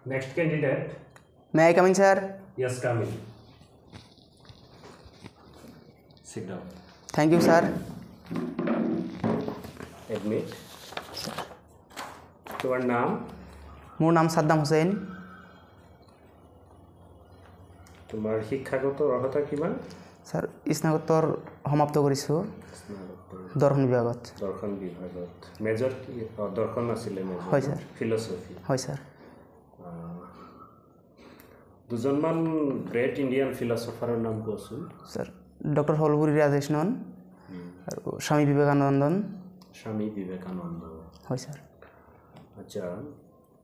Next candidate. May I come in, sir? Yes, come in. Sit down. Thank you, sir. Admit. তোমার নাম? মোৰ নাম সাদ্দাম হুছেইন। তোমাৰ শিক্ষাগত অৰ্হতা কিমান? স্যাৰ স্নাতকোত্তৰ সমাপ্ত কৰিছোঁ দৰ্শন বিভাগত। দৰ্শন বিভাগত মেজৰ কি? দৰ্শন আছিলে মেজৰ। হয় স্যাৰ। ফিলচফি। হয় স্যাৰ। দুজনমান গ্ৰেট ইণ্ডিয়ান ফিলচফাৰৰ নাম কোৱাচোন। স্যাৰ ডক্টৰ হলগুৰি ৰাজেশনন আৰু স্বামী বিবেকানন্দন। স্বামী বিবেকানন্দ। হয় স্যাৰ। আচ্ছা,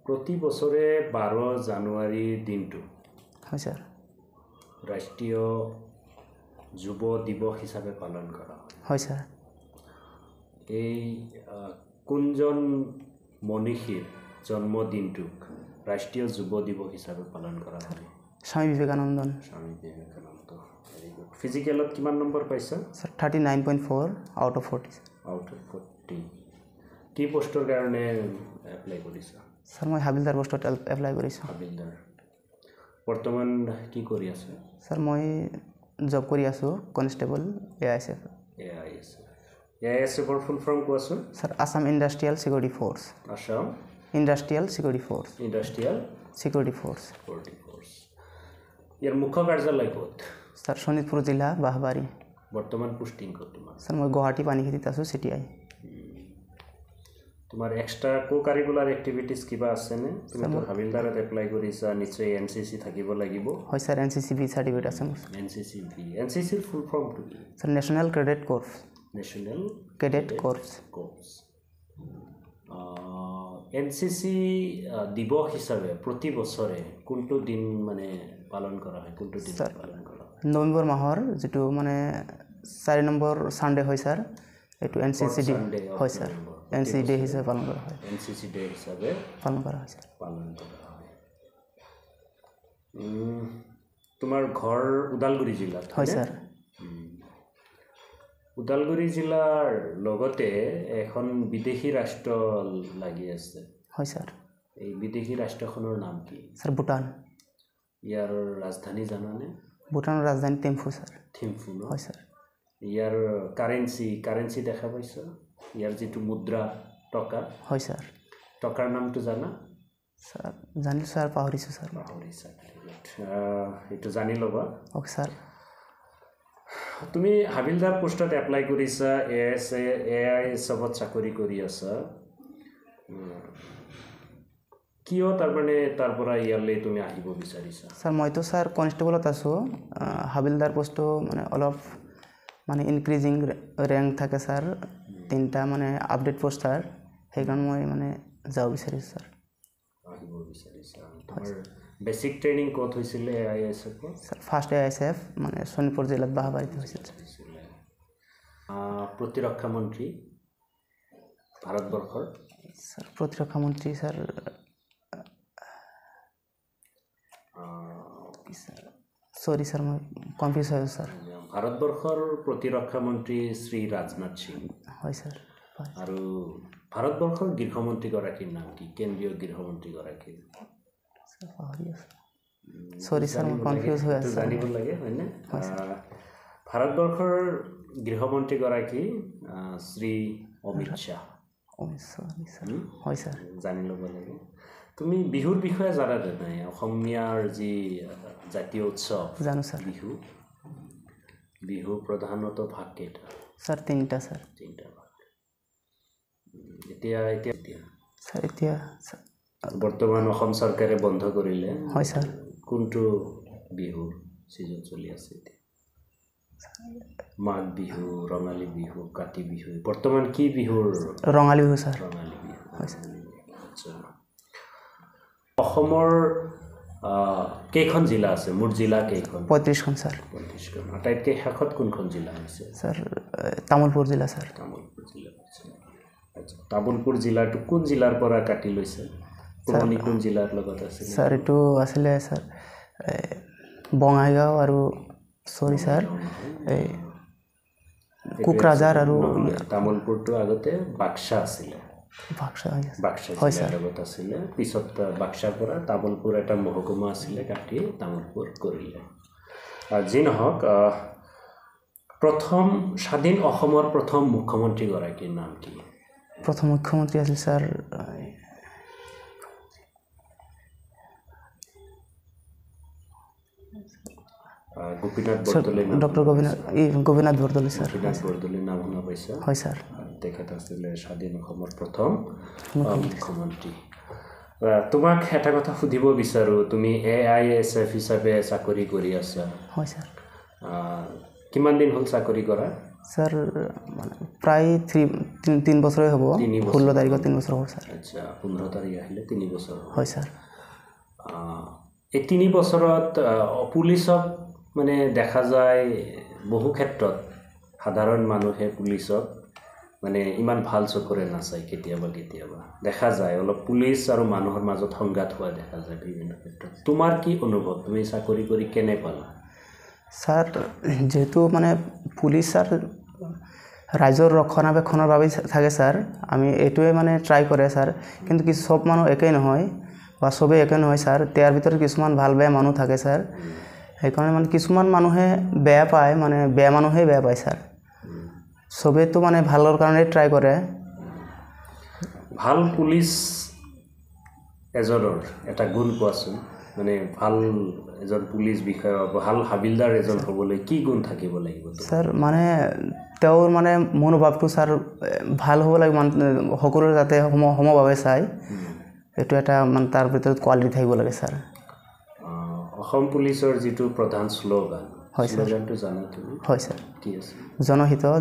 প্ৰতি বছৰে 12 জানুৱাৰীৰ দিনটো হয় স্যাৰ ৰাষ্ট্ৰীয় যুৱ দিৱস হিচাপে পালন কৰা হয়। হয় স্যাৰ। এই কোনজন মনীষীৰ জন্মদিনটোক ৰাষ্ট্ৰীয় যুৱ দিৱস হিচাপে পালন কৰা হয়? স্বামী বিবেকানন্দন। স্বামী বিবেকানন্দ। Very good. ফিজিকেলত কিমান নম্বৰ পাইছা? Sir 39.4 out of 40। Out of 40। কি পোষ্টৰ কাৰণে এপ্লাই কৰিছা? স্যাৰ মই হাবিলদাৰ পোষ্টত এপ্লাই কৰিছোঁ। হাবিলদাৰ। বৰ্তমান কি কৰি আছে? স্যাৰ মই জব কৰি আছোঁ কনষ্টেবল AISF। AISFৰ ফুল ফৰ্ম কোৱাচোন। Sir Assam Industrial Security Force. Assam Industrial Security Force. Industrial Security Force. ইয়াৰ মুখ্য কাৰ্যালয় ক'ত? স্যাৰ শোণিতপুৰ জিলা বাহবাৰী। বৰ্তমান পোষ্টিং ক'ত তোমাৰ? স্যাৰ মই গুৱাহাটী পানীখাইতিত আছোঁ CTI। তোমাৰ এক্সট্ৰা কো কাৰিকুলাৰ এক্টিভিটিজ কিবা আছেনে? তুমি তো হাবিলদাৰত এপ্লাই কৰিছা, নিশ্চয় NCC থাকিব লাগিব। হয় স্যাৰ NCCB চাৰ্টিফিকেট আছে মোৰ। NCCৰ ফুল ফৰ্মটো কি? Sir national credit corps. National cadet corps. NCC দিৱস হিচাপে প্ৰতি বছৰে কোনটো দিন মানে পালন কৰা হয়? কোনটো দিন পালন কৰা হয়? নৱেম্বৰ মাহৰ যিটো মানে 4 নম্বৰ ছানডে হয় স্যাৰ, এইটো NCC ডে হয় স্যাৰ। NCC ডে হিচাপে পালন কৰা হয়। NCC ডে হিচাপে পালন কৰা হয় স্যাৰ। পালন কৰা হয়। তোমাৰ ঘৰ ওদালগুৰি জিলাত? হয় স্যাৰ। ওদালগুৰি জিলাৰ লগতে এখন বিদেশী ৰাষ্ট্ৰ লাগি আছে। হয় স্যাৰ। এই বিদেশী ৰাষ্ট্ৰখনৰ নাম কি? স্যাৰ ভূটান। ইয়াৰ ৰাজধানী জানানে? ভূটানৰ ৰাজধানী থিম্ফু স্যাৰ। থিম্ফু ন? হয় স্যাৰ। ইয়াৰ কাৰেঞ্চি দেখা পাইছা? ইয়াৰ যিটো মুদ্ৰা টকা। হয় স্যাৰ। টকাৰ নামটো জানা? স্যাৰ জানিছোঁ স্যাৰ, পাহৰিছোঁ স্যাৰ। পাহৰিছা। এইটো জানি ল'বা। Okay sir. তুমি হাবিলদাৰ পোষ্টত এপ্লাই কৰিছা, AISFত চাকৰি কৰি আছা। কিয় তাৰমানে তাৰ পৰা ইয়ালৈ তুমি আহিব বিচাৰিছা? স্যাৰ মইতো স্যাৰ কনষ্টেবলত আছোঁ। হাবিলদাৰ পোষ্টটো মানে অলপ মানে ইনক্ৰিজিং ৰেংক থাকে স্যাৰ, 3টা মানে আপডেট পোষ্ট স্যাৰ, সেইকাৰণে মই মানে যাব বিচাৰিছোঁ স্যাৰ। আহিব বিচাৰিছা। তোমাৰ বেছিক ট্ৰেইনিং ক'ত হৈছিলে AISFত? স্যাৰ ফাৰ্ষ্ট AISF মানে শোণিতপুৰ জিলাত বাহবাৰীত হৈছিল। প্ৰতিৰক্ষা মন্ত্ৰী ভাৰতবৰ্ষৰ? স্যাৰ প্ৰতিৰক্ষা মন্ত্ৰী স্যাৰ সৰি স্যাৰ মই কনফিউজ হৈ আছোঁ স্যাৰ। ভাৰতবৰ্ষৰ প্ৰতিৰক্ষা মন্ত্ৰী শ্ৰী ৰাজনাথ সিং। হয় স্যাৰ। আৰু ভাৰতবৰ্ষৰ গৃহমন্ত্ৰীগৰাকীৰ নাম কি? কেন্দ্ৰীয় গৃহমন্ত্ৰীগৰাকীৰ? সৰি স্যাৰ মই কনফিউজ হৈ আছোঁ। জানিব লাগে হয়নে? ভাৰতবৰ্ষৰ গৃহমন্ত্ৰীগৰাকী শ্ৰী অমিত শ্বাহ। হয় স্যাৰ। জানি ল'ব লাগে। তুমি বিহুৰ বিষয়ে জানানে নাই? অসমীয়াৰ যি জাতীয় উৎসৱ জানো স্যাৰ। বিহু প্ৰধানত ভাগ কেইটা? স্যাৰ 3টা স্যাৰ। 3টা ভাগ। এতিয়া স্যাৰ এতিয়া বৰ্তমান অসম চৰকাৰে বন্ধ কৰিলে। হয় স্যাৰ। কোনটো বিহুৰ ছিজন চলি আছে এতিয়া? মাঘ বিহু, ৰঙালী বিহু, কাতি বিহু। বৰ্তমান কি বিহুৰ? ৰঙালী বিহু স্যাৰ। ৰঙালী বিহু। হয় স্যাৰ। অসমৰ কেইখন জিলা আছে? মুঠ জিলা কেইখন? 35খন স্যাৰ। 35খন। আটাইতকৈ শেষত কোনখন জিলা হৈছে? স্যাৰ তামোলপুৰ জিলা স্যাৰ। তামোলপুৰ জিলা। আচ্ছা, তামোলপুৰ জিলাটো কোন জিলাৰ পৰা কাটি লৈছে? পুৰণি কোন জিলাৰ লগত আছে? স্যাৰ এইটো আছিলে স্যাৰ বঙাইগাঁও আৰু সৰি স্যাৰ কোকৰাঝাৰ আৰু তামোলপুৰটো আগতে বাক্সা আছিলে। বাক্সা হৈ আছে বাক্সা জিলাৰ লগত আছিলে পিছত বাক্সাৰ পৰা তামোলপুৰ এটা মহকুমা আছিলে কাটি তামোলপুৰ কৰিলে যি নহওক প্ৰথম স্বাধীন অসমৰ প্ৰথম মুখ্যমন্ত্ৰীগৰাকীৰ নাম কি প্ৰথম মুখ্যমন্ত্ৰী আছিল sir Gopinath Bordoloi doctor Gopinath Bordoloi sir Gopinath বৰদলৈৰ নাম শুনা পাইছা হয় ছাৰ তেখেত আছিলে স্বাধীন অসমৰ প্ৰথম মুখ্যমন্ত্ৰী তোমাক এটা কথা সুধিব বিচাৰোঁ তুমি AISF হিচাপে চাকৰি কৰি আছা হয় ছাৰ কিমান দিন হ'ল চাকৰি কৰা ছাৰ মানে প্ৰায় 3 বছৰেই হ'ব 16 তাৰিখত 3 বছৰ হ'ব ছাৰ আচ্ছা 15 তাৰিখ আহিলে 3 বছৰ হয় ছাৰ এই 3 বছৰত পুলিচক মানে দেখা যায় বহু ক্ষেত্ৰত সাধাৰণ মানুহে পুলিচক মানে ইমান ভাল চকুৰে নাচায় কেতিয়াবা দেখা যায় অলপ পুলিচ আৰু মানুহৰ মাজত সংঘাত হোৱা দেখা যায় বিভিন্ন ক্ষেত্ৰত তোমাৰ কি অনুভৱ তুমি চাকৰি কৰি কেনে পালা ছাৰ যেহেতু মানে পুলিচ ছাৰ ৰাইজৰ ৰক্ষণাবেক্ষণৰ বাবে থাকে ছাৰ আমি এইটোৱে মানে ট্ৰাই কৰে ছাৰ কিন্তু কিছু সব মানুহ একেই নহয় বা চবেই একে নহয় ছাৰ তাৰ ভিতৰত কিছুমান ভাল বেয়া মানুহ থাকে ছাৰ সেইকাৰণে মানে কিছুমান মানুহে বেয়া পায় মানে বেয়া মানুহেই বেয়া পায় ছাৰ চবেইতো মানে ভালৰ কাৰণে ট্ৰাই কৰে ভাল পুলিচ এজনৰ এটা গুণ কোৱাচোন মানে ভাল এজন পুলিচ বিষয়া ভাল হাবিলদাৰ এজন হ'বলৈ কি গুণ থাকিব লাগিব ছাৰ মানে তেওঁৰ মানে মনোভাৱটো ছাৰ ভাল হ'ব লাগে মানে সকলোৰে যাতে সমভাৱে চাই এইটো এটা মানে তাৰ ভিতৰত কোৱালিটি থাকিব লাগে ছাৰ অসম পুলিচৰ যিটো প্ৰধান শ্লোগান হয় ছাৰ শ্লোগানটো জানা তুমি হয় ছাৰ কি আছে জনহিত